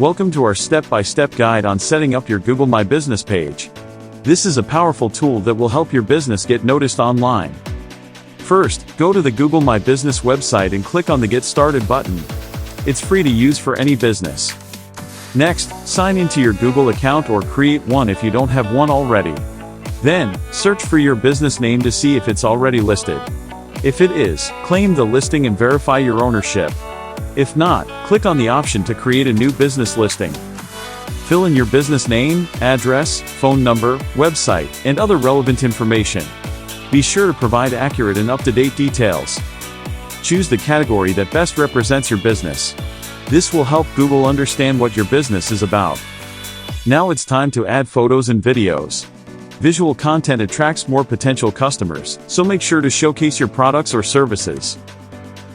Welcome to our step-by-step guide on setting up your Google My Business page. This is a powerful tool that will help your business get noticed online. First, go to the Google My Business website and click on the Get Started button. It's free to use for any business. Next, sign into your Google account or create one if you don't have one already. Then, search for your business name to see if it's already listed. If it is, claim the listing and verify your ownership. If not, click on the option to create a new business listing. Fill in your business name, address, phone number, website, and other relevant information. Be sure to provide accurate and up-to-date details. Choose the category that best represents your business. This will help Google understand what your business is about. Now it's time to add photos and videos. Visual content attracts more potential customers, so make sure to showcase your products or services.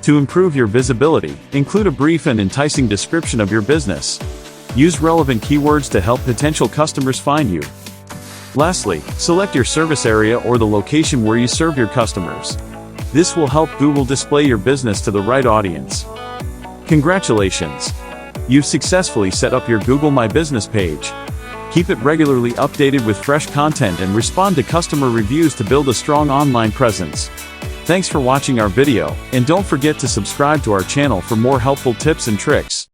To improve your visibility, include a brief and enticing description of your business. Use relevant keywords to help potential customers find you. Lastly, select your service area or the location where you serve your customers. This will help Google display your business to the right audience. Congratulations! You've successfully set up your Google My Business page. Keep it regularly updated with fresh content and respond to customer reviews to build a strong online presence. Thanks for watching our video, and don't forget to subscribe to our channel for more helpful tips and tricks.